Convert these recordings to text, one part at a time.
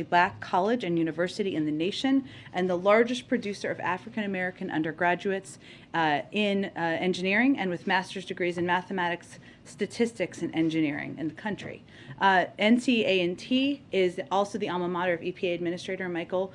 Black college and university in the nation, and the largest producer of African American undergraduates in engineering and with master's degrees in mathematics, statistics, and engineering in the country. NCA&T is also the alma mater of EPA Administrator Michael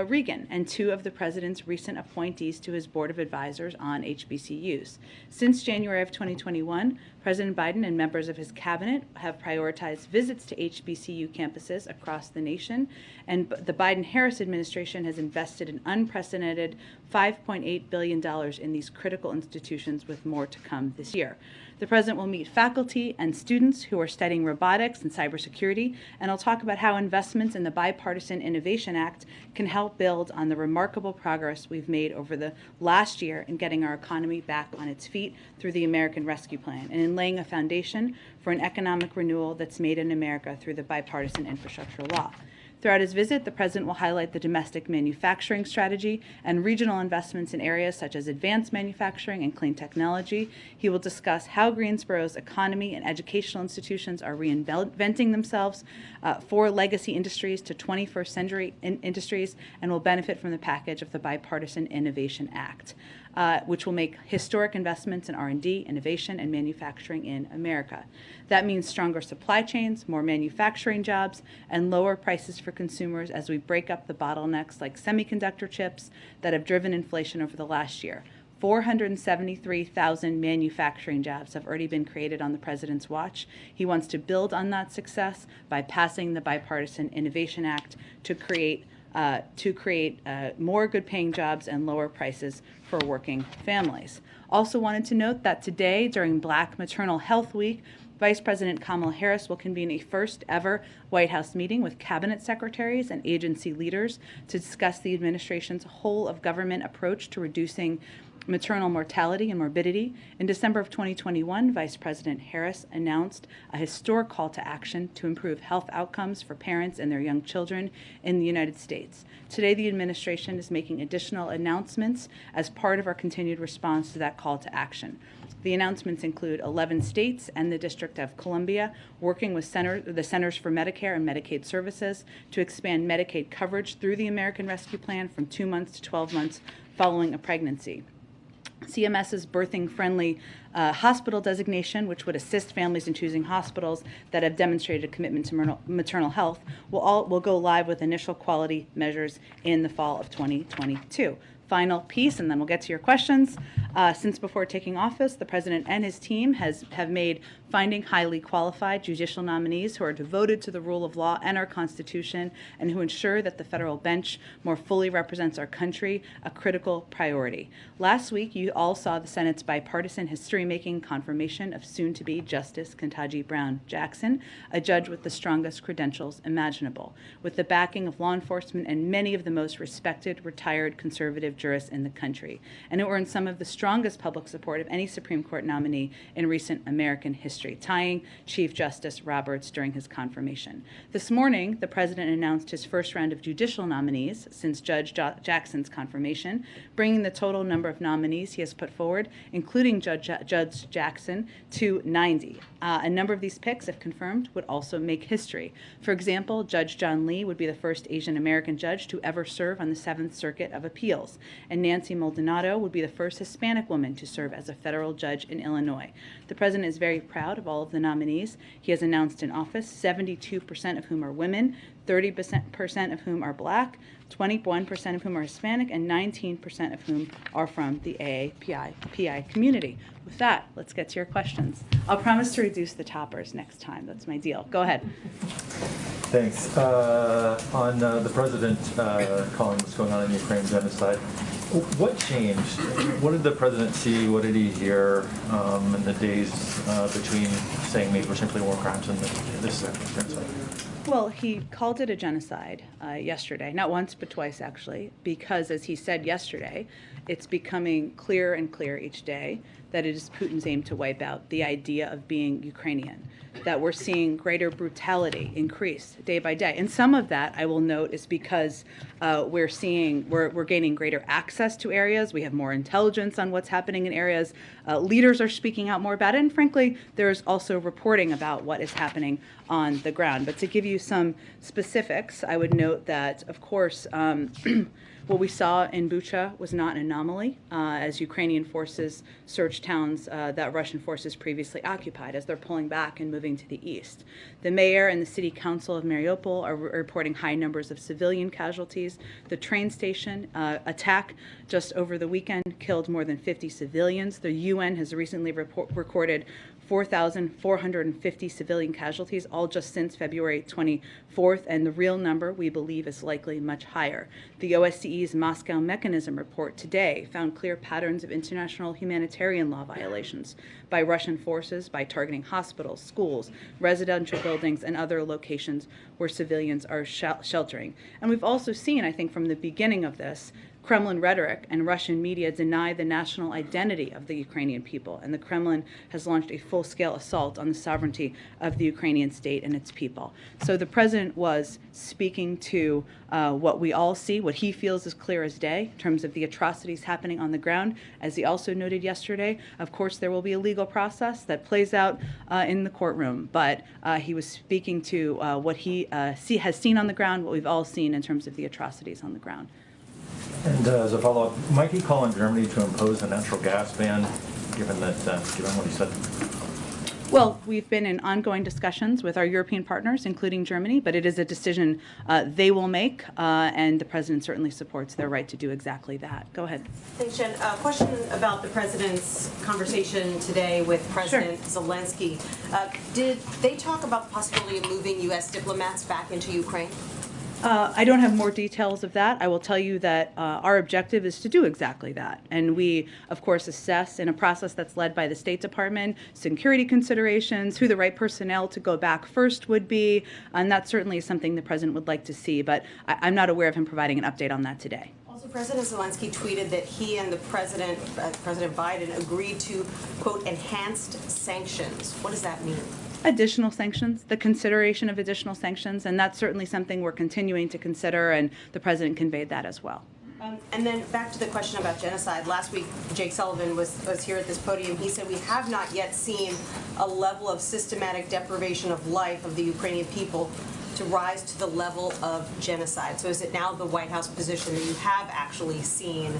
Regan and two of the President's recent appointees to his Board of Advisors on HBCUs. Since January of 2021, President Biden and members of his cabinet have prioritized visits to HBCU campuses across the nation, and the Biden-Harris administration has invested an unprecedented $5.8 billion in these critical institutions, with more to come this year. The President will meet faculty and students who are studying robotics and cybersecurity, and I'll talk about how investments in the Bipartisan Innovation Act can help build on the remarkable progress we've made over the last year in getting our economy back on its feet through the American Rescue Plan and in laying a foundation for an economic renewal that's made in America through the Bipartisan Infrastructure Law. Throughout his visit, the President will highlight the domestic manufacturing strategy and regional investments in areas such as advanced manufacturing and clean technology. He will discuss how Greensboro's economy and educational institutions are reinventing themselves for legacy industries to 21st century industries, and will benefit from the package of the Bipartisan Innovation Act, which will make historic investments in R&D, innovation, and manufacturing in America. That means stronger supply chains, more manufacturing jobs, and lower prices for consumers as we break up the bottlenecks like semiconductor chips that have driven inflation over the last year. 473,000 manufacturing jobs have already been created on the President's watch. He wants to build on that success by passing the Bipartisan Innovation Act to create more good-paying jobs and lower prices for working families. Also wanted to note that today, during Black Maternal Health Week, Vice President Kamala Harris will convene a first-ever White House meeting with cabinet secretaries and agency leaders to discuss the administration's whole-of-government approach to reducing maternal mortality and morbidity. In December of 2021, Vice President Harris announced a historic call to action to improve health outcomes for parents and their young children in the United States. Today, the administration is making additional announcements as part of our continued response to that call to action. The announcements include 11 states and the District of Columbia working with the Centers for Medicare and Medicaid Services to expand Medicaid coverage through the American Rescue Plan from 2 months to 12 months following a pregnancy. CMS's birthing-friendly hospital designation, which would assist families in choosing hospitals that have demonstrated a commitment to maternal health, will go live with initial quality measures in the fall of 2022. Final piece, and then we'll get to your questions. Since before taking office, the President and his team have made finding highly qualified judicial nominees who are devoted to the rule of law and our Constitution and who ensure that the federal bench more fully represents our country a critical priority. Last week, you all saw the Senate's bipartisan history-making confirmation of soon-to-be Justice Ketanji Brown Jackson, a judge with the strongest credentials imaginable, with the backing of law enforcement and many of the most respected retired conservative jurists in the country, and it earned some of the strongest public support of any Supreme Court nominee in recent American history, tying Chief Justice Roberts during his confirmation. This morning, the President announced his first round of judicial nominees since Judge Jackson's confirmation, bringing the total number of nominees he has put forward, including Judge Jackson, to 90. A number of these picks, if confirmed, would also make history. For example, Judge John Lee would be the first Asian American judge to ever serve on the Seventh Circuit of Appeals, and Nancy Maldonado would be the first Hispanic woman to serve as a federal judge in Illinois. The President is very proud of all of the nominees he has announced in office, 72% of whom are women, 30% of whom are Black, 21% of whom are Hispanic, and 19% of whom are from the AAPI community. With that, let's get to your questions. I'll promise to reduce the toppers next time. That's my deal. Go ahead. Thanks. On the President calling what's going on in Ukraine genocide, what changed? What did the President see? What did he hear in the days between saying maybe we're simply war crimes and this genocide? Well, he called it a genocide yesterday, not once but twice actually, because as he said yesterday, it's becoming clearer and clearer each day that it is Putin's aim to wipe out the idea of being Ukrainian, that we're seeing greater brutality increase day by day. And some of that, I will note, is because we're gaining greater access to areas. We have more intelligence on what's happening in areas. Leaders are speaking out more about it. And frankly, there's also reporting about what is happening on the ground. But to give you some specifics, I would note that, of course, what we saw in Bucha was not an anomaly as Ukrainian forces searched towns that Russian forces previously occupied as they're pulling back and moving to the east. The mayor and the city council of Mariupol are reporting high numbers of civilian casualties. The train station attack just over the weekend killed more than 50 civilians. The UN has recently recorded 4,450 civilian casualties, all just since February 24th, and the real number, we believe, is likely much higher. The OSCE's Moscow Mechanism report today found clear patterns of international humanitarian law violations by Russian forces by targeting hospitals, schools, residential buildings, and other locations where civilians are sheltering. And we've also seen, I think, from the beginning of this, Kremlin rhetoric and Russian media deny the national identity of the Ukrainian people, and the Kremlin has launched a full-scale assault on the sovereignty of the Ukrainian state and its people. So the president was speaking to what we all see, what he feels is clear as day in terms of the atrocities happening on the ground. As he also noted yesterday, of course, there will be a legal process that plays out in the courtroom, but he was speaking to what he has seen on the ground, what we've all seen in terms of the atrocities on the ground. And as a follow-up, might he call on Germany to impose a natural gas ban, given what he said? Well, we've been in ongoing discussions with our European partners, including Germany, but it is a decision they will make, and the president certainly supports their right to do exactly that. Go ahead. Thanks, Jen. A question about the president's conversation today with President Zelensky. Did they talk about the possibility of moving U.S. diplomats back into Ukraine? I don't have more details of that. I will tell you that our objective is to do exactly that. And we, of course, assess in a process that's led by the State Department, security considerations, who the right personnel to go back first would be, and that certainly is something the president would like to see. But I'm not aware of him providing an update on that today. Also, President Zelensky tweeted that he and the President Biden, agreed to, quote, enhanced sanctions. What does that mean? Additional sanctions, the consideration of additional sanctions, and that's certainly something we're continuing to consider, and the president conveyed that as well. And then back to the question about genocide. Last week, Jake Sullivan was here at this podium. He said we have not yet seen a level of systematic deprivation of life of the Ukrainian people to rise to the level of genocide. So is it now the White House position that you have actually seen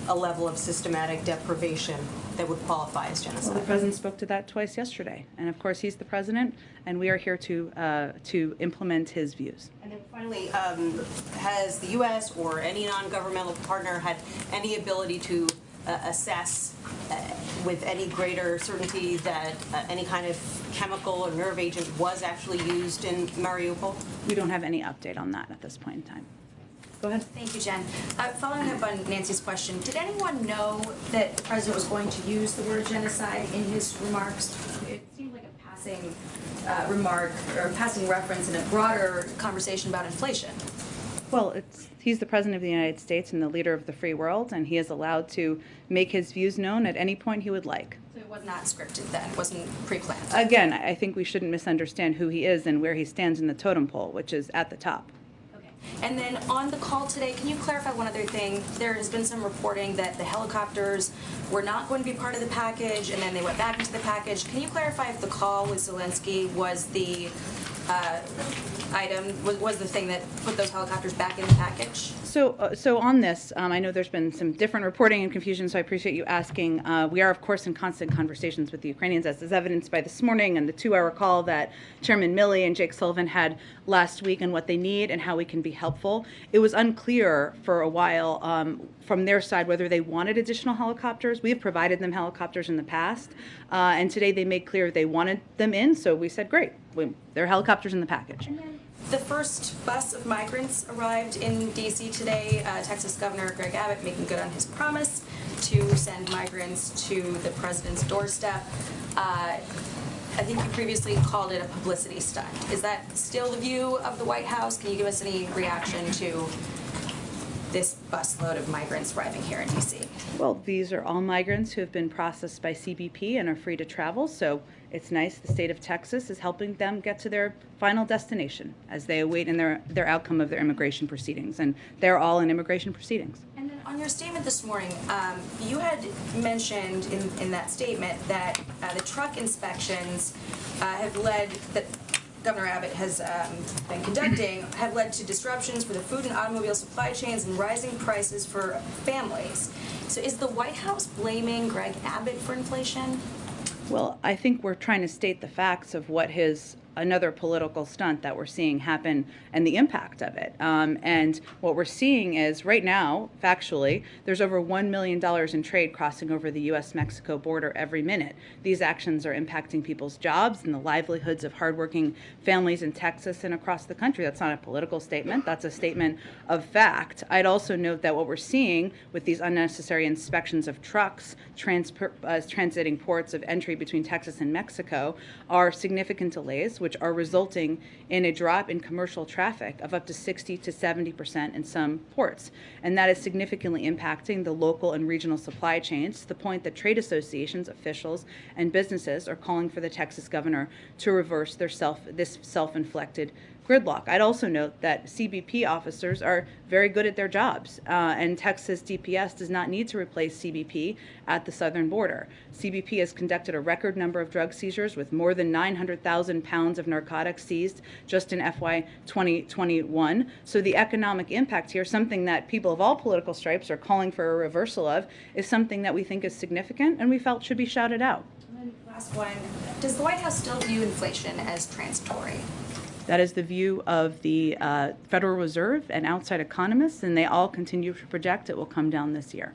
a level of systematic deprivation that would qualify as genocide? Well, the president spoke to that twice yesterday, and of course he's the president, and we are here to implement his views. And then finally, has the U.S. or any non-governmental partner had any ability to assess with any greater certainty that any kind of chemical or nerve agent was actually used in Mariupol? We don't have any update on that at this point in time. Go ahead. Thank you, Jen. Following up on Nancy's question, did anyone know that the president was going to use the word genocide in his remarks? It seemed like a passing remark or passing reference in a broader conversation about inflation. Well, he's the president of the United States and the leader of the free world, and he is allowed to make his views known at any point he would like. So it was not scripted then? It wasn't pre-planned? Again, I think we shouldn't misunderstand who he is and where he stands in the totem pole, which is at the top. Okay. And then on the call today, can you clarify one other thing? There has been some reporting that the helicopters were not going to be part of the package, and then they went back into the package. Can you clarify if the call with Zelensky was the was the thing that put those helicopters back in the package? So on this, I know there's been some different reporting and confusion, so I appreciate you asking. We are, of course, in constant conversations with the Ukrainians, as is evidenced by this morning and the 2-hour call that Chairman Milley and Jake Sullivan had last week on what they need and how we can be helpful. It was unclear for a while from their side whether they wanted additional helicopters. We have provided them helicopters in the past, and today they made clear they wanted them in, so we said, great, there are helicopters in the package. The first bus of migrants arrived in D.C. today. Texas Governor Greg Abbott making good on his promise to send migrants to the president's doorstep. I think you previously called it a publicity stunt. Is that still the view of the White House? Can you give us any reaction to this busload of migrants arriving here in D.C.? Well, these are all migrants who have been processed by CBP and are free to travel, so it's nice the state of Texas is helping them get to their final destination as they await in their outcome of their immigration proceedings, and they're all in immigration proceedings. And then on your statement this morning, you had mentioned in that statement that the truck inspections have led that Governor Abbott has been conducting have led to disruptions for the food and automobile supply chains and rising prices for families. So is the White House blaming Greg Abbott for inflation? Well, I think we're trying to state the facts of what another political stunt that we're seeing happen and the impact of it. And what we're seeing is right now, factually, there's over $1 million in trade crossing over the U.S.-Mexico border every minute. These actions are impacting people's jobs and the livelihoods of hardworking families in Texas and across the country. That's not a political statement. That's a statement of fact. I'd also note that what we're seeing with these unnecessary inspections of trucks transiting ports of entry between Texas and Mexico are significant delays, which are resulting in a drop in commercial traffic of up to 60 to 70% in some ports. And that is significantly impacting the local and regional supply chains to the point that trade associations, officials, and businesses are calling for the Texas governor to reverse this self-inflicted gridlock. I'd also note that CBP officers are very good at their jobs, and Texas DPS does not need to replace CBP at the southern border. CBP has conducted a record number of drug seizures with more than 900,000 pounds of narcotics seized just in FY 2021. So the economic impact here, something that people of all political stripes are calling for a reversal of, is something that we think is significant and we felt should be shouted out. And then last one, does the White House still view inflation as transitory? That is the view of the Federal Reserve and outside economists, and they all continue to project it will come down this year.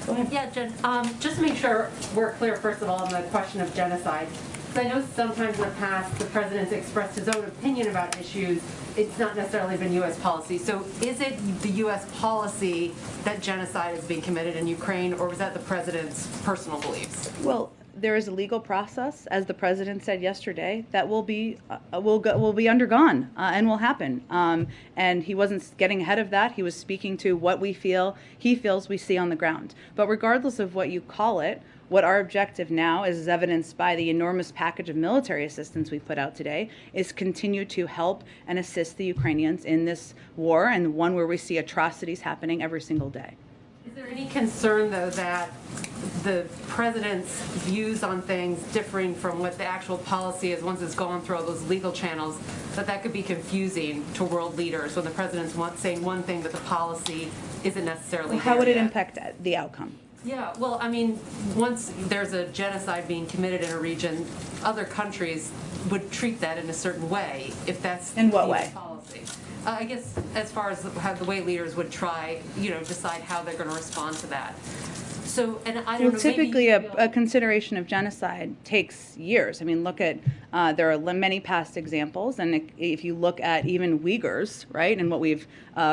Go ahead. Yeah, Jen, just to make sure we're clear, first of all, on the question of genocide, because I know sometimes in the past the president's expressed his own opinion about issues. It's not necessarily been U.S. policy. So is it the U.S. policy that genocide is being committed in Ukraine, or was that the president's personal beliefs? Well, there is a legal process, as the president said yesterday, that will be undergone and will happen. And he wasn't getting ahead of that. He was speaking to what he feels we see on the ground. But regardless of what you call it, what our objective now, as evidenced by the enormous package of military assistance we put out today, is continue to help and assist the Ukrainians in this war, and one where we see atrocities happening every single day. Is there any concern, though, that the president's views on things differing from what the actual policy is once it's gone through all those legal channels, that could be confusing to world leaders when the president's saying one thing but the policy isn't necessarily Well, how would it yet? impact the outcome? Yeah, well, I mean, once there's a genocide being committed in a region, other countries would treat that in a certain way if that's In what the way? policy. I guess as far as how the way leaders would try, decide how they're going to respond to that. So, and I don't know. Well, typically maybe a consideration of genocide takes years. I mean, look at, there are many past examples, and if you look at even Uyghurs, right, and what we've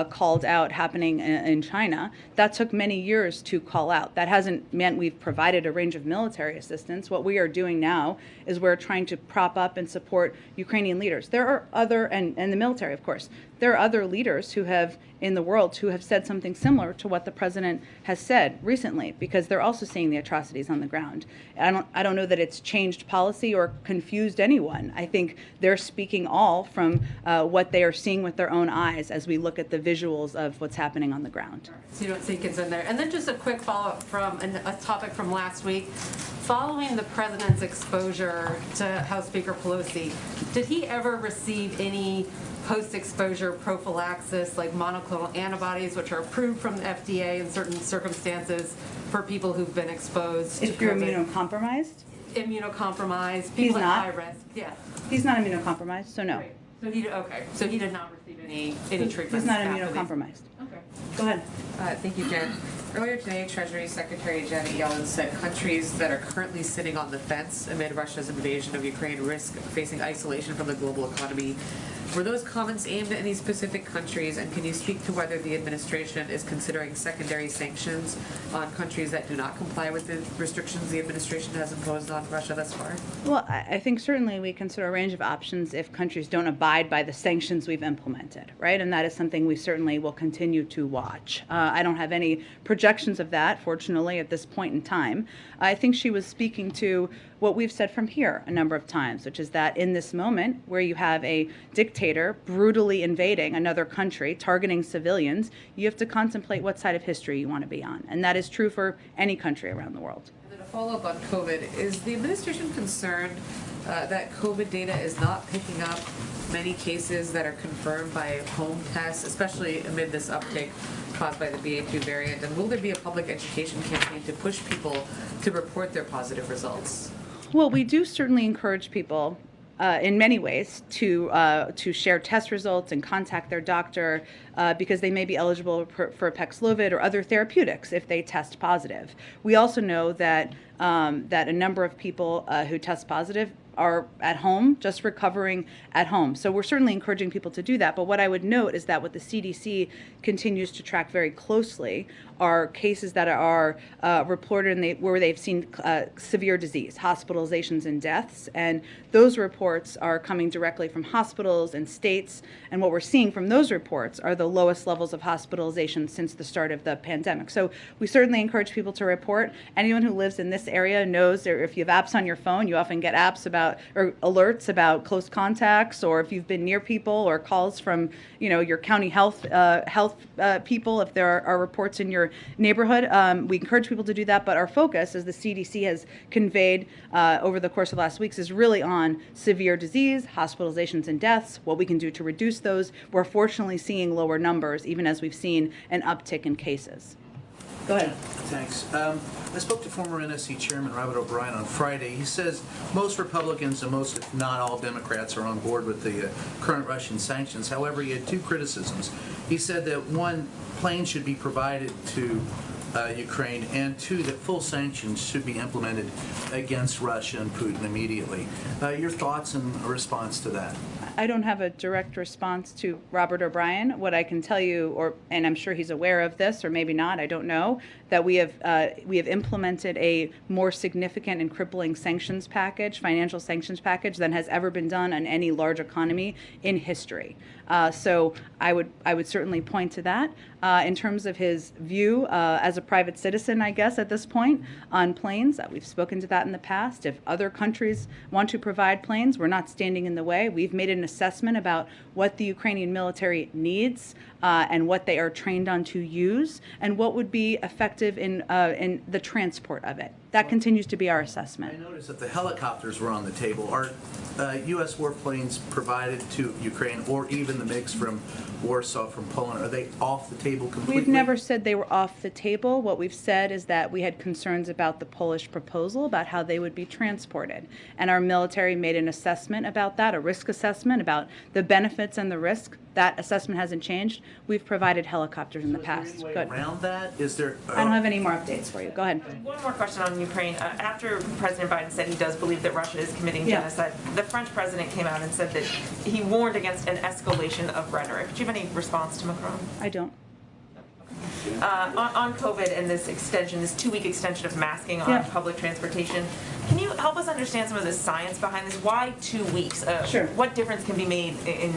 called out happening in China, that took many years to call out. That hasn't meant we've provided a range of military assistance. What we are doing now is we're trying to prop up and support Ukrainian leaders. There are other, and the military, of course, there are other leaders who have, in the world, who have said something similar to what the president has said recently, because they're also seeing the atrocities on the ground. I don't know that it's changed policy or confused anyone. I think they're speaking all from what they are seeing with their own eyes as we look at the visuals of what's happening on the ground. So you don't see kids in there. And then just a quick follow-up from a topic from last week. Following the president's exposure to House Speaker Pelosi, did he ever receive any post-exposure prophylaxis like monoclonal antibodies, which are approved from the FDA in certain circumstances for people who've been exposed If to you're COVID? immunocompromised, people at not. high risk. Yeah. He's not immunocompromised, so no. Right. So he did not receive any treatment. He's not after these- immunocompromised. Okay. Go ahead. Thank you, Jen. Earlier today, Treasury Secretary Janet Yellen said countries that are currently sitting on the fence amid Russia's invasion of Ukraine risk facing isolation from the global economy. Were those comments aimed at any specific countries, and can you speak to whether the administration is considering secondary sanctions on countries that do not comply with the restrictions the administration has imposed on Russia thus far? Well, I think certainly we consider a range of options if countries don't abide by the sanctions we've implemented, right? And that is something we certainly will continue to watch. I don't have any projections of that, fortunately, at this point in time. I think she was speaking to what we've said from here a number of times, which is that in this moment where you have a dictator brutally invading another country, targeting civilians, you have to contemplate what side of history you want to be on. And that is true for any country around the world. And then a follow-up on COVID, is the administration concerned that COVID data is not picking up many cases that are confirmed by home tests, especially amid this uptick caused by the BA2 variant? And will there be a public education campaign to push people to report their positive results? Well, we do certainly encourage people in many ways to share test results and contact their doctor because they may be eligible for Paxlovid or other therapeutics if they test positive. We also know that that a number of people who test positive are at home, just recovering at home. So we're certainly encouraging people to do that. But what I would note is that what the CDC continues to track very closely are cases that are reported where they've seen severe disease, hospitalizations and deaths. And those reports are coming directly from hospitals and states. And what we're seeing from those reports are the lowest levels of hospitalization since the start of the pandemic. So we certainly encourage people to report. Anyone who lives in this area knows, or if you have apps on your phone, you often get apps about or alerts about close contacts, or if you've been near people, or calls from your county health people if there are reports in your neighborhood. We encourage people to do that, but our focus, as the CDC has conveyed over the course of the last weeks, is really on severe disease, hospitalizations and deaths, what we can do to reduce those. We're fortunately seeing lower numbers, even as we've seen an uptick in cases. Go ahead. Thanks. I spoke to former NSC Chairman Robert O'Brien on Friday. He says most Republicans and most, if not all, Democrats are on board with the current Russian sanctions. However, he had two criticisms. He said that one, planes should be provided to Ukraine, and two, that full sanctions should be implemented against Russia and Putin immediately. Your thoughts in response to that? I don't have a direct response to Robert O'Brien. What I can tell you, and I'm sure he's aware of this, or maybe not, I don't know, that we have implemented a more significant and crippling sanctions package, financial sanctions package, than has ever been done on any large economy in history. So I would certainly point to that. In terms of his view as a private citizen, I guess, at this point, on planes, we've spoken to that in the past. If other countries want to provide planes, we're not standing in the way. We've made an assessment about what the Ukrainian military needs and what they are trained on to use, and what would be effective in the transport of it. That continues to be our assessment. I noticed that the helicopters were on the table. Are U.S. warplanes provided to Ukraine, or even the mix from Warsaw, from Poland, are they off the table completely? We've never said they were off the table. What we've said is that we had concerns about the Polish proposal, about how they would be transported. And our military made an assessment about that, a risk assessment about the benefits and the risk. That assessment hasn't changed. We've provided helicopters in the past. Is there any way around that? Is there? I don't have any more updates for you. Go ahead. One more question on Ukraine. After President Biden said he does believe that Russia is committing genocide, the French president came out and said that he warned against an escalation of rhetoric. Do you have any response to Macron? I don't. On COVID and this extension, this 2-week extension of masking on public transportation, can you help us understand some of the science behind this? Why 2 weeks? Sure. What difference can be made in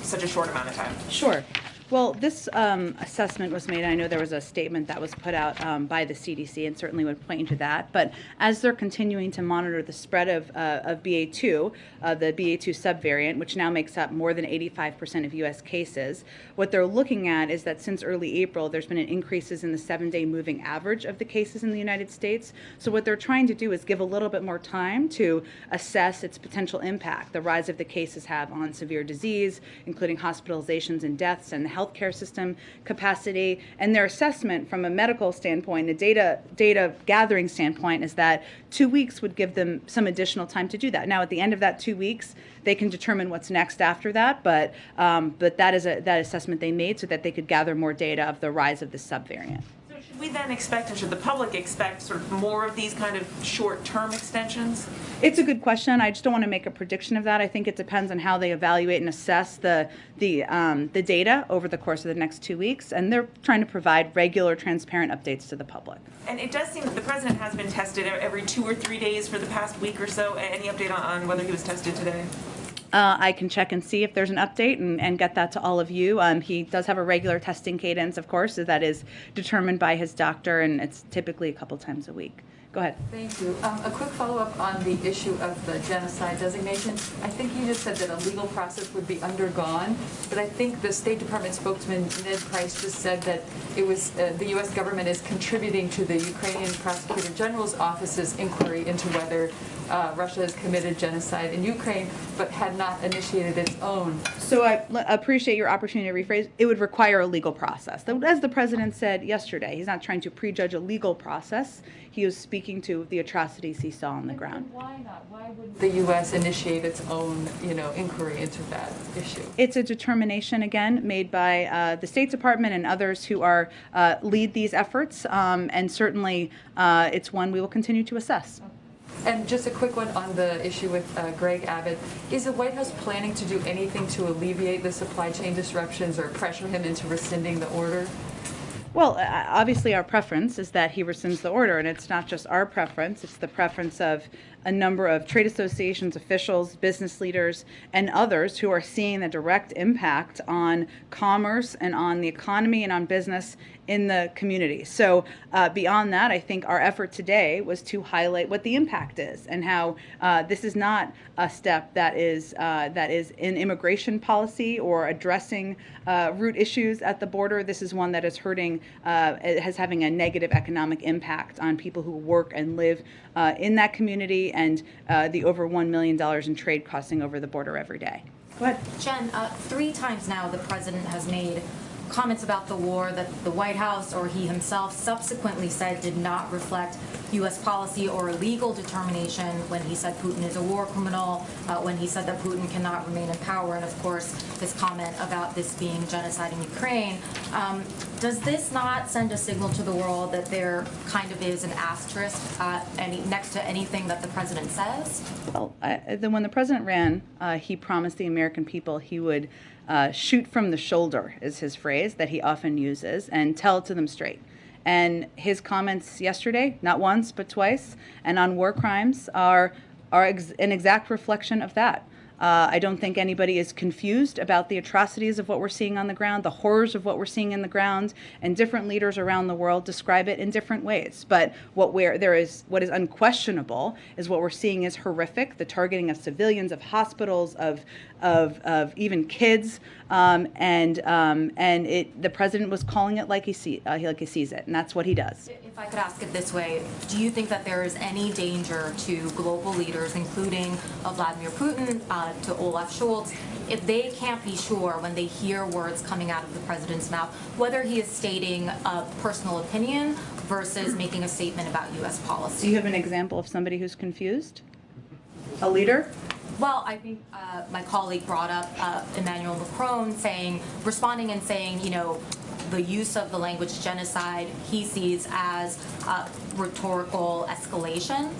such a short amount of time? Sure. Well, this assessment was made. I know there was a statement that was put out by the CDC, and certainly would point to that. But as they're continuing to monitor the spread of BA2, the BA2 subvariant, which now makes up more than 85% of U.S. cases, what they're looking at is that since early April, there's been increases in the 7-day moving average of the cases in the United States. So what they're trying to do is give a little bit more time to assess its potential impact, the rise of the cases have on severe disease, including hospitalizations and deaths, and the healthcare system capacity. And their assessment from a medical standpoint, a data gathering standpoint, is that 2 weeks would give them some additional time to do that. Now, at the end of that 2 weeks, they can determine what's next after that, but that is that assessment they made so that they could gather more data of the rise of this subvariant. So should we then expect, and should the public expect, sort of more of these kind of short-term extensions? It's a good question. I just don't want to make a prediction of that. I think it depends on how they evaluate and assess the data over the course of the next 2 weeks, and they're trying to provide regular, transparent updates to the public. And it does seem that the president has been tested every 2 or 3 days for the past week or so. Any update on whether he was tested today? I can check and see if there's an update and get that to all of you. He does have a regular testing cadence, of course, so that is determined by his doctor, and it's typically a couple times a week. Go ahead. Thank you. A quick follow-up on the issue of the genocide designation. I think you just said that a legal process would be undergone, but I think the State Department spokesman Ned Price just said that it was the U.S. government is contributing to the Ukrainian Prosecutor General's office's inquiry into whether Russia has committed genocide in Ukraine, but had not initiated its own. So I appreciate your opportunity to rephrase. It would require a legal process. As the president said yesterday, he's not trying to prejudge a legal process. He was speaking to the atrocities he saw on the ground. Why not? Why wouldn't the U.S. initiate its own, inquiry into that issue? It's a determination, again, made by the State Department and others who are lead these efforts, and certainly it's one we will continue to assess. And just a quick one on the issue with Greg Abbott. Is the White House planning to do anything to alleviate the supply chain disruptions or pressure him into rescinding the order? Well, obviously our preference is that he rescinds the order, and it's not just our preference, it's the preference of a number of trade associations, officials, business leaders, and others who are seeing the direct impact on commerce and on the economy and on business in the community. So beyond that, I think our effort today was to highlight what the impact is and how this is not a step that is in immigration policy or addressing root issues at the border. This is one that is hurting, has having a negative economic impact on people who work and live in that community, and the over $1 million in trade crossing over the border every day. Go ahead. Jen, 3 times now the president has made comments about the war that the White House or he himself subsequently said did not reflect U.S. policy or legal determination, when he said Putin is a war criminal, when he said that Putin cannot remain in power, and of course his comment about this being genocide in Ukraine. Does this not send a signal to the world that there kind of is an asterisk next to anything that the president says? Well, when the president ran, he promised the American people he would shoot from the shoulder, is his phrase that he often uses, and tell it to them straight. And his comments yesterday, not once but twice, and on war crimes are an exact reflection of that. I don't think anybody is confused about the atrocities of what we're seeing on the ground, the horrors of what we're seeing in the ground, and different leaders around the world describe it in different ways. But what is unquestionable is what we're seeing is horrific: the targeting of civilians, of hospitals, of even kids, the president was calling it like he sees it, and that's what he does. If I could ask it this way, do you think that there is any danger to global leaders, including Vladimir Putin, to Olaf Scholz, if they can't be sure when they hear words coming out of the president's mouth, whether he is stating a personal opinion versus making a statement about U.S. policy? Do you have an example of somebody who's confused? A leader? Well, I think my colleague brought up Emmanuel Macron responding and saying, the use of the language genocide he sees as rhetorical escalation.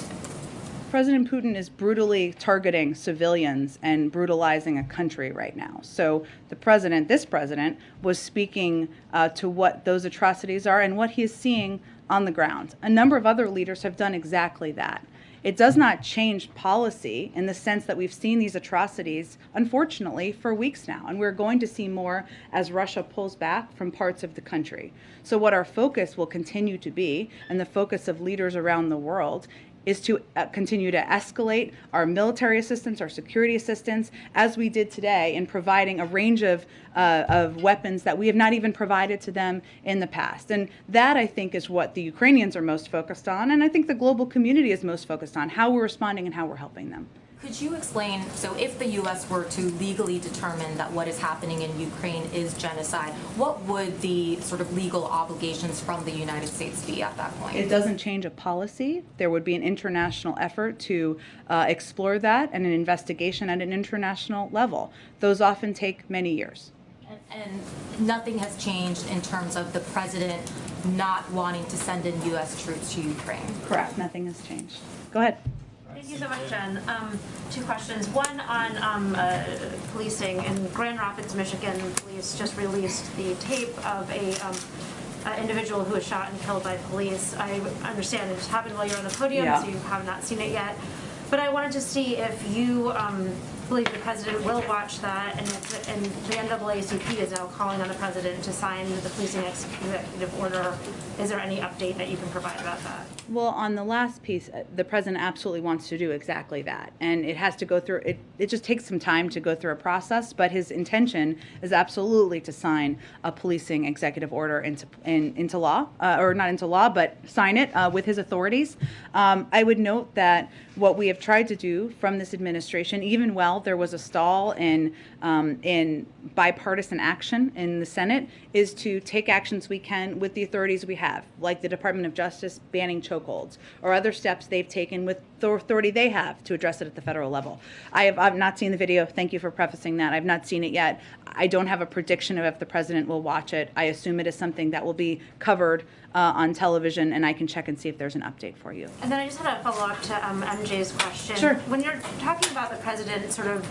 President Putin is brutally targeting civilians and brutalizing a country right now. So this president, was speaking to what those atrocities are and what he is seeing on the ground. A number of other leaders have done exactly that. It does not change policy in the sense that we've seen these atrocities, unfortunately, for weeks now, and we're going to see more as Russia pulls back from parts of the country. So what our focus will continue to be, and the focus of leaders around the world, is to continue to escalate our military assistance, our security assistance, as we did today in providing a range of weapons that we have not even provided to them in the past. And that, I think, is what the Ukrainians are most focused on, and I think the global community is most focused on, how we're responding and how we're helping them. Could you explain, so if the U.S. were to legally determine that what is happening in Ukraine is genocide, what would the sort of legal obligations from the United States be at that point? It doesn't change a policy. There would be an international effort to explore that, and an investigation at an international level. Those often take many years. And nothing has changed in terms of the president not wanting to send in U.S. troops to Ukraine? Correct. Nothing has changed. Go ahead. Thank you so much, Jen. 2 questions. One on policing. In Grand Rapids, Michigan, police just released the tape of a individual who was shot and killed by police. I understand it just happened while you're on the podium, so you have not seen it yet. But I wanted to see if you believe the president will watch that, and the NAACP is now calling on the president to sign the policing executive order. Is there any update that you can provide about that? Well, on the last piece, the president absolutely wants to do exactly that. And it has to go through, it just takes some time to go through a process, but his intention is absolutely to sign a policing executive order into law, or not into law, but sign it with his authorities. I would note that what we have tried to do from this administration, even while there was a stall in bipartisan action in the Senate, is to take actions we can with the authorities we have, like the Department of Justice banning chokeholds, or other steps they've taken with the authority they have to address it at the federal level. I've not seen the video. Thank you for prefacing that. I've not seen it yet. I don't have a prediction of if the president will watch it. I assume it is something that will be covered on television, and I can check and see if there's an update for you. And then I just had a follow-up to MJ's question. Sure. When you're talking about the president sort of,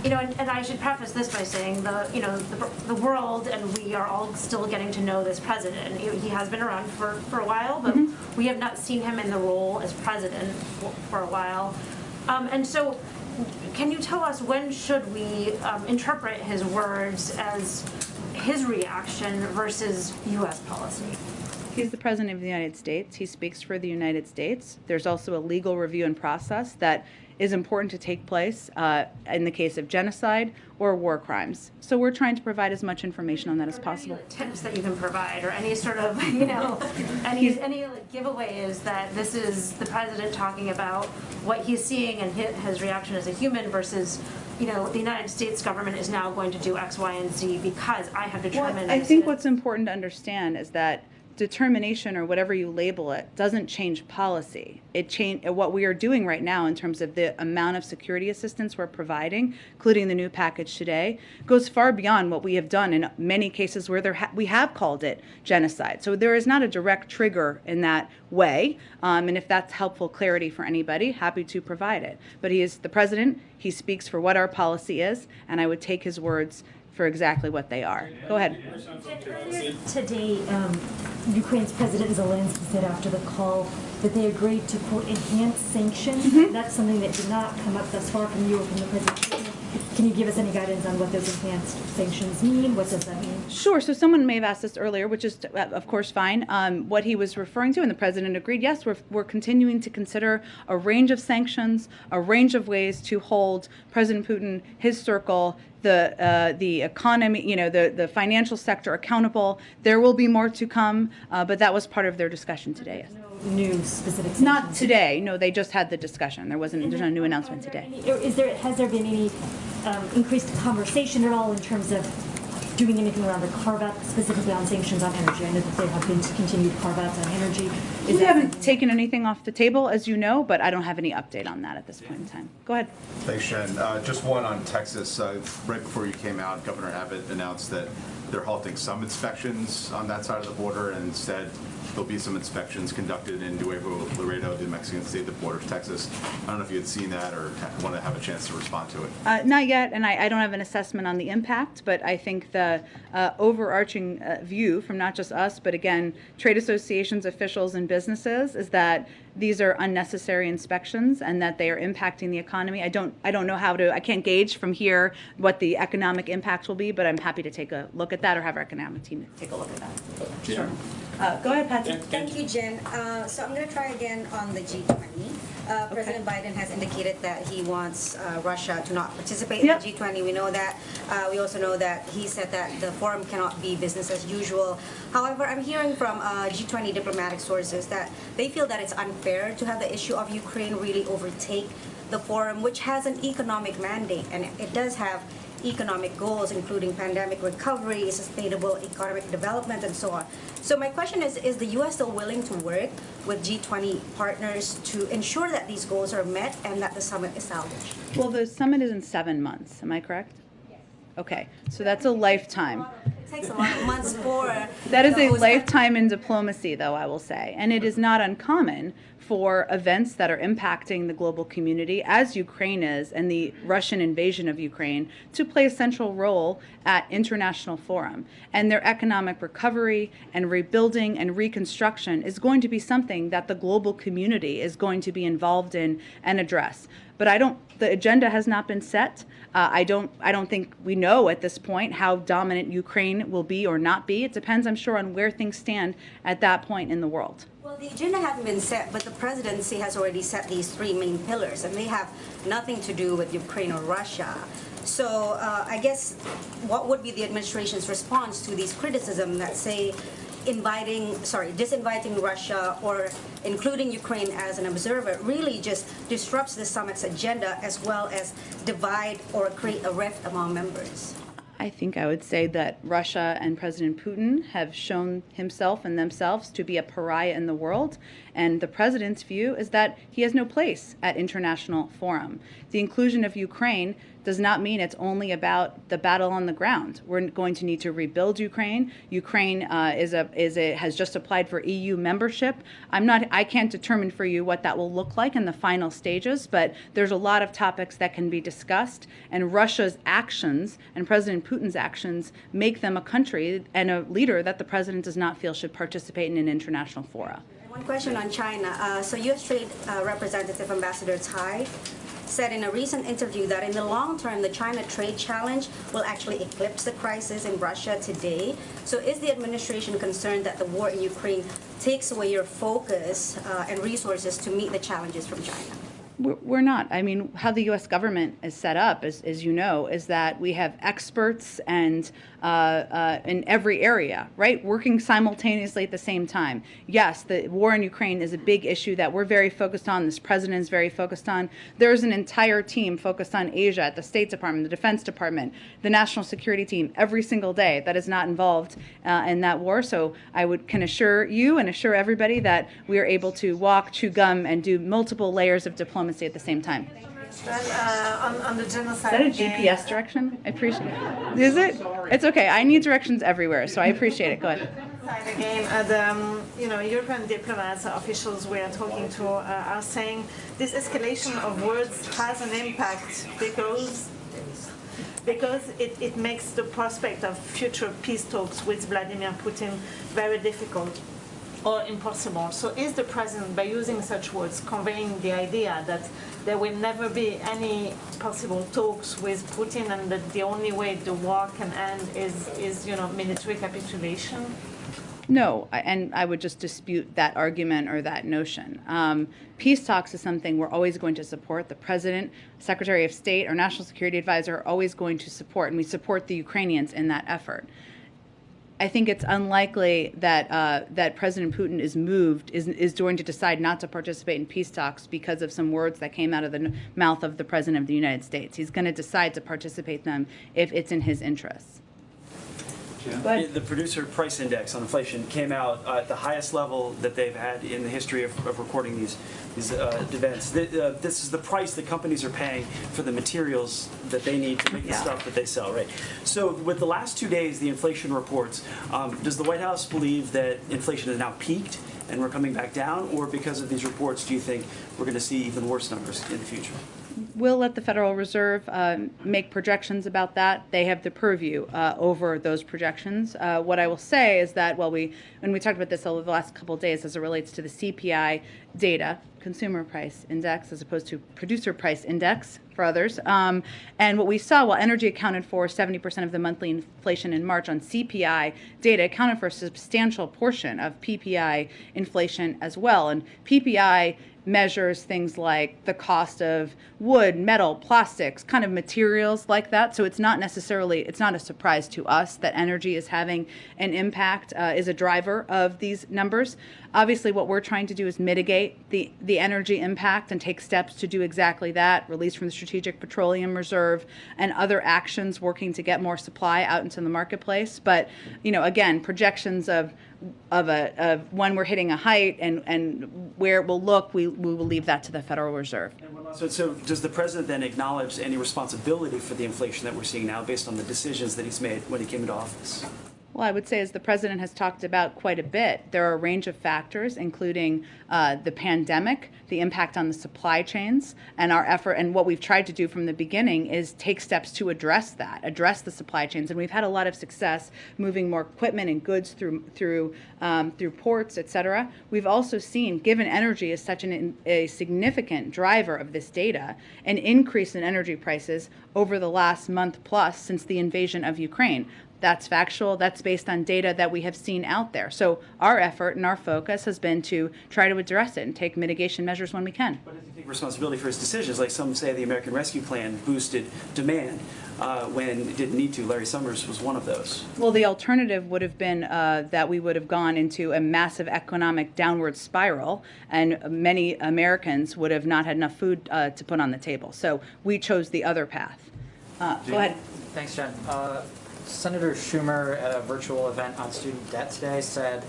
you know, and I should preface this by saying the world and we are all still getting to know this president. He has been around for a while, but we have not seen him in the role as president for a while. And so can you tell us when should we interpret his words as his reaction versus U.S. policy? He's the President of the United States. He speaks for the United States. There's also a legal review and process that is important to take place in the case of genocide or war crimes. So we're trying to provide as much information on that as possible. Any tips that you can provide, or any sort of, you know, any giveaways that this is the president talking about what he's seeing and his reaction as a human versus, you know, the United States government is now going to do X, Y, and Z because I have determined. Well, I think what's important to understand is that determination, or whatever you label it, doesn't change policy. What we are doing right now in terms of the amount of security assistance we're providing, including the new package today, goes far beyond what we have done in many cases where we have called it genocide. So there is not a direct trigger in that way. And if that's helpful clarity for anybody, happy to provide it. But he is the president. He speaks for what our policy is, and I would take his words for exactly what they are. Go ahead. Earlier today, Ukraine's President Zelensky said after the call that they agreed to, quote, enhance sanctions. That's something that did not come up thus far from you or from the president. Can you give us any guidance on what those enhanced sanctions mean? What does that mean? Sure. So someone may have asked this earlier, which is, of course, fine. What he was referring to, and the president agreed, yes, we're continuing to consider a range of sanctions, a range of ways to hold President Putin, his circle, the economy, you know, the financial sector accountable. There will be more to come, but that was part of their discussion today. Yes. No new specific sanctions? Not today. No, they just had the discussion. There's no new announcement today. Has there been any increased conversation at all in terms of doing anything around the carve-out, specifically on sanctions on energy? I know that there have been continued carve-outs on energy. We haven't taken anything off the table, as you know, but I don't have any update on that at this point in time. Go ahead. Thanks, Jen. Just one on Texas. Right before you came out, Governor Abbott announced that they're halting some inspections on that side of the border, and instead there'll be some inspections conducted in Nuevo Laredo, the Mexican state that borders Texas. I don't know if you had seen that or want to have a chance to respond to it. Not yet, and I don't have an assessment on the impact, but I think the overarching view from not just us, but again, trade associations, officials, and businesses is that these are unnecessary inspections and that they are impacting the economy. I don't know I can't gauge from here what the economic impact will be, but I'm happy to take a look at that or have our economic team take a look at that. Sure. Go ahead, Patsy. Thank you, Jen. So I'm going to try again on the G20. President Biden has indicated that he wants Russia to not participate in the G20. We know that. We also know that he said that the forum cannot be business as usual. However, I'm hearing from G20 diplomatic sources that they feel that it's unfair to have the issue of Ukraine really overtake the forum, which has an economic mandate, and it does have economic goals, including pandemic recovery, sustainable economic development, and so on. So my question is the U.S. still willing to work with G20 partners to ensure that these goals are met and that the summit is salvaged? Well, the summit is in 7 months. Am I correct? Yes. Okay, so that's a lifetime. It takes a lot of months for... That is a lifetime in diplomacy, though, I will say. And it is not uncommon for events that are impacting the global community, as Ukraine is, and the Russian invasion of Ukraine, to play a central role at international forum. And their economic recovery and rebuilding and reconstruction is going to be something that the global community is going to be involved in and address. But the agenda has not been set. I don't think we know at this point how dominant Ukraine will be or not be. It depends, I'm sure, on where things stand at that point in the world. Well, the agenda hasn't been set, but the presidency has already set these three main pillars, and they have nothing to do with Ukraine or Russia. So I guess what would be the administration's response to these criticisms that say disinviting Russia or including Ukraine as an observer really just disrupts the summit's agenda as well as divide or create a rift among members? I think I would say that Russia and President Putin have shown himself and themselves to be a pariah in the world, and the president's view is that he has no place at international forum. The inclusion of Ukraine does not mean it's only about the battle on the ground. We're going to need to rebuild Ukraine. Ukraine has just applied for EU membership. I can't determine for you what that will look like in the final stages, but there's a lot of topics that can be discussed, and Russia's actions and President Putin's actions make them a country and a leader that the president does not feel should participate in an international fora. One question on China. So U.S. Trade Representative Ambassador Tai said in a recent interview that in the long term, the China trade challenge will actually eclipse the crisis in Russia today. So is the administration concerned that the war in Ukraine takes away your focus and resources to meet the challenges from China? We're not. I mean, how the U.S. government is set up, as you know, is that we have experts and in every area, right, working simultaneously at the same time. Yes, the war in Ukraine is a big issue that we're very focused on. This president is very focused on. There's an entire team focused on Asia at the State Department, the Defense Department, the National Security Team every single day that is not involved in that war. So I can assure you and assure everybody that we are able to walk, chew gum, and do multiple layers of diplomacy at the same time. On the genocide. Is that a GPS direction? I appreciate it. Is it? It's okay. I need directions everywhere, so I appreciate it. Go ahead. Again, European diplomats, officials we are talking to are saying this escalation of words has an impact because it makes the prospect of future peace talks with Vladimir Putin very difficult or impossible. So is the president, by using such words, conveying the idea that there will never be any possible talks with Putin and that the only way the war can end is military capitulation? No, and I would just dispute that argument or that notion. Peace talks is something we're always going to support. The president, Secretary of State, or National Security Advisor are always going to support, and we support the Ukrainians in that effort. I think it's unlikely that that President Putin is going to decide not to participate in peace talks because of some words that came out of the mouth of the President of the United States. He's going to decide to participate in them if it's in his interests. The producer price index on inflation came out at the highest level that they've had in the history of recording these events. This is the price that companies are paying for the materials that they need to make the stuff that they sell, right? So with the last 2 days, the inflation reports, does the White House believe that inflation has now peaked and we're coming back down, or because of these reports, do you think we're going to see even worse numbers in the future? We'll let the Federal Reserve make projections about that. They have the purview over those projections. What I will say is that when we talked about this over the last couple of days as it relates to the CPI data, Consumer Price Index, as opposed to Producer Price Index for others, and what we saw, while energy accounted for 70% of the monthly inflation in March, on CPI data accounted for a substantial portion of PPI inflation as well. And PPI measures things like the cost of wood, metal, plastics, kind of materials like that. So it's not a surprise to us that energy is having an impact, is a driver of these numbers. Obviously, what we're trying to do is mitigate the energy impact and take steps to do exactly that, release from the Strategic Petroleum Reserve and other actions working to get more supply out into the marketplace. But, again, projections of when we're hitting a height and where it will look, we will leave that to the Federal Reserve. So does the president then acknowledge any responsibility for the inflation that we're seeing now based on the decisions that he's made when he came into office? Well, I would say, as the president has talked about quite a bit, there are a range of factors, including the pandemic, the impact on the supply chains, and our effort. And what we've tried to do from the beginning is take steps to address the supply chains. And we've had a lot of success moving more equipment and goods through ports, et cetera. We've also seen, given energy is such a significant driver of this data, an increase in energy prices over the last month plus since the invasion of Ukraine. That's factual. That's based on data that we have seen out there. So our effort and our focus has been to try to address it and take mitigation measures when we can. But does he take responsibility for his decisions? Like some say the American Rescue Plan boosted demand when it didn't need to. Larry Summers was one of those. Well, the alternative would have been that we would have gone into a massive economic downward spiral, and many Americans would have not had enough food to put on the table. So we chose the other path. Go ahead. Thanks, Jen. Senator Schumer at a virtual event on student debt today said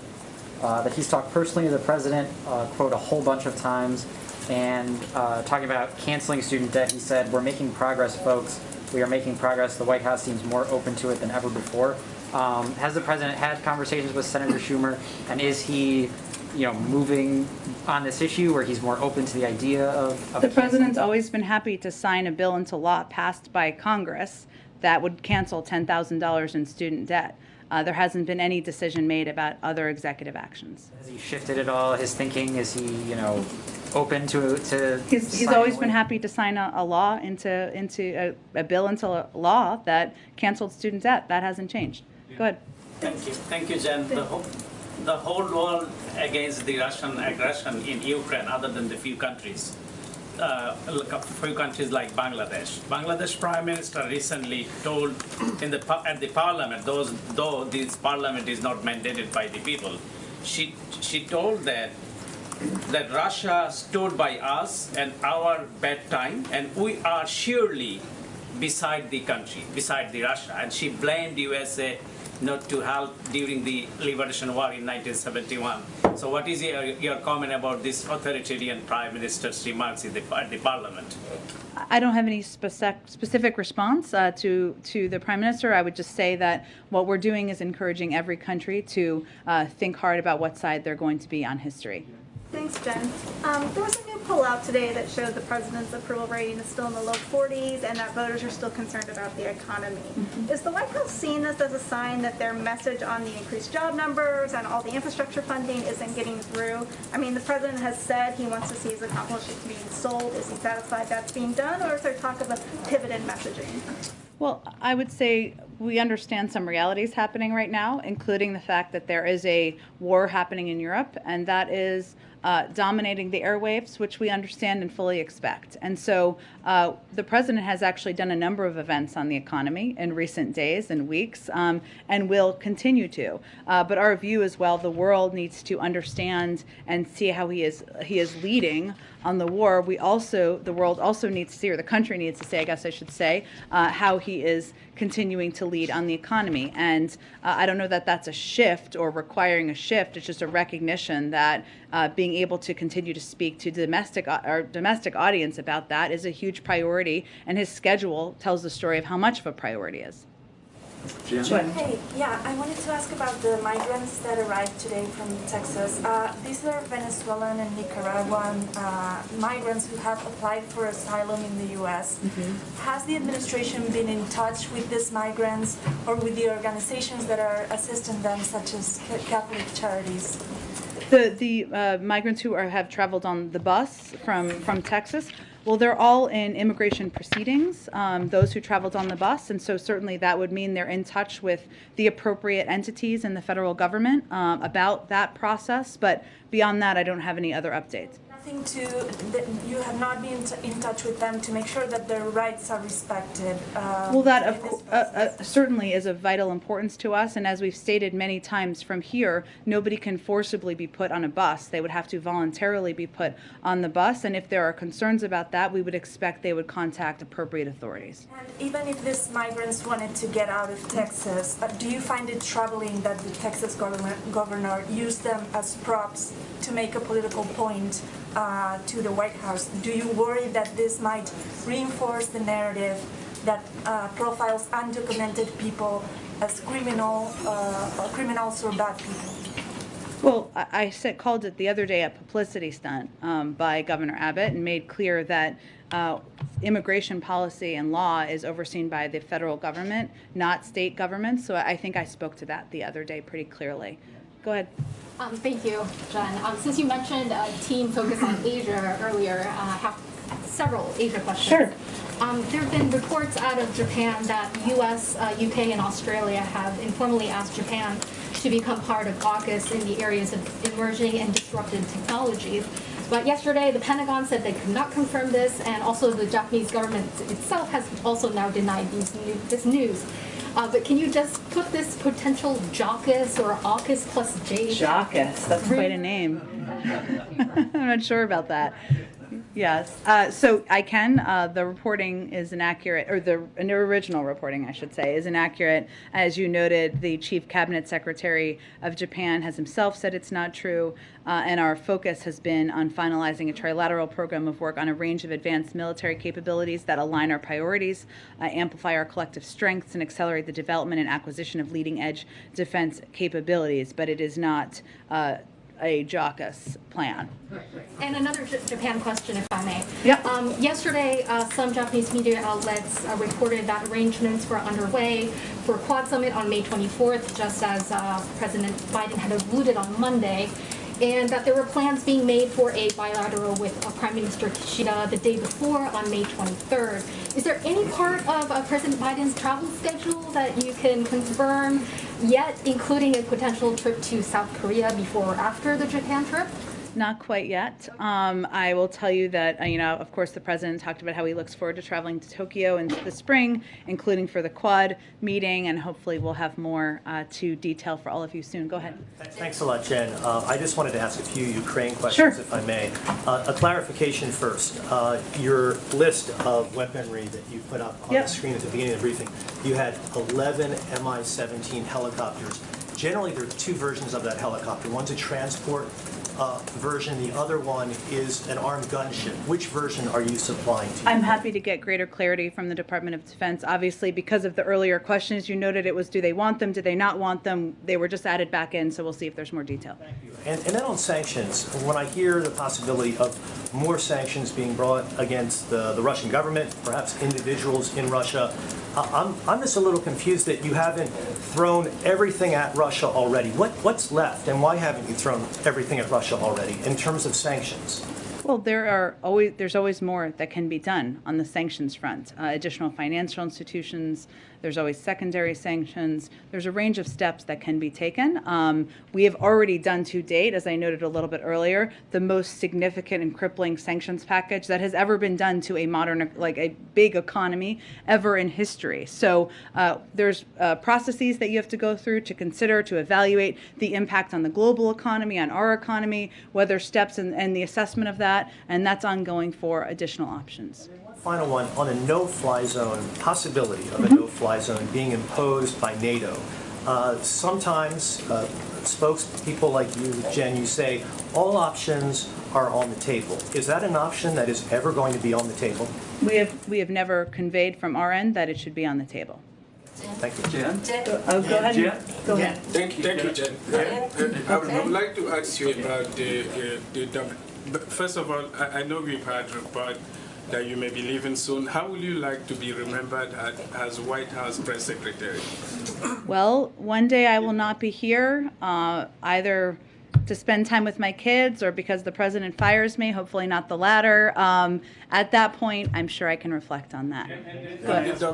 that he's talked personally to the president, quote, a whole bunch of times, and talking about canceling student debt. He said, "We're making progress, folks. We are making progress. The White House seems more open to it than ever before." Has the president had conversations with Senator Schumer, and is he, moving on this issue where he's more open to the idea of The president's always been happy to sign a bill into law passed by Congress that would cancel $10,000 in student debt. There hasn't been any decision made about other executive actions. Has he shifted at all his thinking? Is he, open to He's always been happy to sign a law into a bill into law that canceled student debt. That hasn't changed. Go ahead. Thank you, Jen. The whole world against the Russian aggression in Ukraine, other than the few countries like Bangladesh. Bangladesh Prime Minister recently told at the parliament, though this parliament is not mandated by the people, she told that Russia stood by us and our bad time, and we are surely beside the country, beside the Russia, and she blamed USA not to help during the Liberation War in 1971. So what is your comment about this authoritarian Prime Minister's remarks at the Parliament? I don't have any specific response to the Prime Minister. I would just say that what we're doing is encouraging every country to think hard about what side they're going to be on history. Thanks, Jen. There was a new poll out today that showed the president's approval rating is still in the low 40s and that voters are still concerned about the economy. Is the White House seeing this as a sign that their message on the increased job numbers and all the infrastructure funding isn't getting through? I mean, the president has said he wants to see his accomplishments being sold. Is he satisfied that's being done, or is there talk of a pivot in messaging? Well, I would say we understand some realities happening right now, including the fact that there is a war happening in Europe, and that is dominating the airwaves, which we understand and fully expect. And so the president has actually done a number of events on the economy in recent days and weeks, and will continue to. But our view as well, the world needs to understand and see how he is leading on the war. The world also needs to see, or the country needs to say, I guess I should say, how he is continuing to lead on the economy. And I don't know that that's a shift or requiring a shift. It's just a recognition that being able to continue to speak to our domestic audience about that is a huge priority, and his schedule tells the story of how much of a priority it is. Hey, yeah, I wanted to ask about the migrants that arrived today from Texas. These are Venezuelan and Nicaraguan migrants who have applied for asylum in the U.S. Has the administration been in touch with these migrants or with the organizations that are assisting them, such as Catholic Charities? The migrants who have traveled on the bus from Texas, well, they're all in immigration proceedings, those who traveled on the bus, and so certainly that would mean they're in touch with the appropriate entities in the federal government about that process, but beyond that, I don't have any other updates. You have not been in touch with them to make sure that their rights are respected. Well, that certainly is of vital importance to us, and as we've stated many times from here, nobody can forcibly be put on a bus. They would have to voluntarily be put on the bus, and if there are concerns about that, we would expect they would contact appropriate authorities. And even if these migrants wanted to get out of Texas, do you find it troubling that the Texas governor used them as props to make a political point to the White House? Do you worry that this might reinforce the narrative that profiles undocumented people as criminals or bad people? Well, I called it the other day a publicity stunt by Governor Abbott, and made clear that immigration policy and law is overseen by the federal government, not state governments. So I think I spoke to that the other day pretty clearly. Go ahead. Thank you, Jen. Since you mentioned a team focused on Asia earlier, I have several Asia questions. Sure. there have been reports out of Japan that U.S., UK, and Australia have informally asked Japan to become part of AUKUS in the areas of emerging and disruptive technologies. But yesterday, the Pentagon said they could not confirm this, and also the Japanese government itself has also now denied this news. But can you just put this potential JAUKUS or AUKUS plus J? JAUKUS, that's quite a name. I'm not sure about that. Yes, so I can. The reporting is inaccurate, or the original reporting, I should say, is inaccurate. As you noted, the Chief Cabinet Secretary of Japan has himself said it's not true, and our focus has been on finalizing a trilateral program of work on a range of advanced military capabilities that align our priorities, amplify our collective strengths, and accelerate the development and acquisition of leading-edge defense capabilities. But it is not a JAUKUS plan. And another Japan question, if I may. Yep. Yesterday, some Japanese media outlets reported that arrangements were underway for Quad Summit on May 24th, just as President Biden had alluded on Monday, and that there were plans being made for a bilateral with Prime Minister Kishida the day before on May 23rd. Is there any part of President Biden's travel schedule that you can confirm yet, including a potential trip to South Korea before or after the Japan trip? Not quite yet. I will tell you that, of course, the president talked about how he looks forward to traveling to Tokyo in the spring, including for the Quad meeting, and hopefully we'll have more to detail for all of you soon. Go ahead. Thanks a lot, Jen. I just wanted to ask a few Ukraine questions, if I may. A clarification first. Your list of weaponry that you put up on the screen at the beginning of the briefing, you had 11 Mi-17 helicopters. Generally, there are two versions of that helicopter. One's a transport version, the other one is an armed gunship. Which version are you supplying to? I'm happy to get greater clarity from the Department of Defense. Obviously, because of the earlier questions, you noted it was, do they want them, do they not want them? They were just added back in, so we'll see if there's more detail. Thank you. And then on sanctions, when I hear the possibility of more sanctions being brought against the Russian government, perhaps individuals in Russia, I'm just a little confused that you haven't thrown everything at Russia already. What's left, and why haven't you thrown everything at Russia already in terms of sanctions? Well, there's always more that can be done on the sanctions front. Additional financial institutions, there's always secondary sanctions. There's a range of steps that can be taken. We have already done to date, as I noted a little bit earlier, the most significant and crippling sanctions package that has ever been done to a modern, like a big economy ever in history. So there's processes that you have to go through to consider, to evaluate the impact on the global economy, on our economy, whether steps and the assessment of that, and that's ongoing for additional options. Final one, on a no-fly zone, possibility of a no-fly zone being imposed by NATO. Sometimes spokespeople like you, Jen, you say all options are on the table. Is that an option that is ever going to be on the table? We have never conveyed from our end that it should be on the table. Thank you. Jen? Go ahead. Jen? Go ahead. Thank you, Jen. I would like to ask you about first of all, I know we've had a report that you may be leaving soon. How will you like to be remembered as White House press secretary? Well, one day I will not be here, either to spend time with my kids or because the president fires me, hopefully not the latter. At that point, I'm sure I can reflect on that. The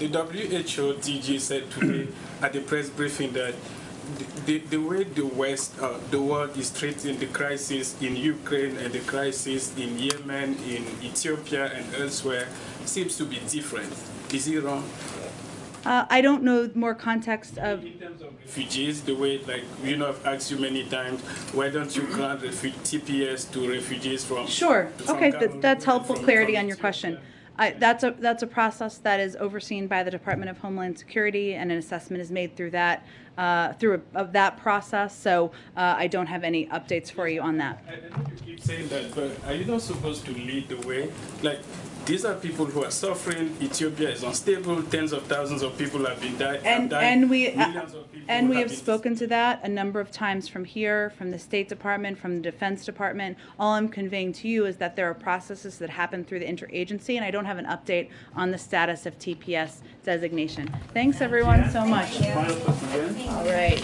WHO DG said today at the press briefing that the way the West, the world is treating the crisis in Ukraine and the crisis in Yemen, in Ethiopia and elsewhere seems to be different. Is he wrong? I don't know more context of... In terms of refugees, the way, like, I've asked you many times, why don't you grant TPS to refugees from... Sure. Okay, that's helpful clarity on your question. That's a process that is overseen by the Department of Homeland Security, and an assessment is made through that that process. So I don't have any updates for you on that. I know you keep saying that, but are you not supposed to lead the way? Like, these are people who are suffering. Ethiopia is unstable. Tens of thousands of people have been died. And we have spoken to that a number of times from here, from the State Department, from the Defense Department. All I'm conveying to you is that there are processes that happen through the interagency, and I don't have an update on the status of TPS designation. Thanks, everyone, so much. All right.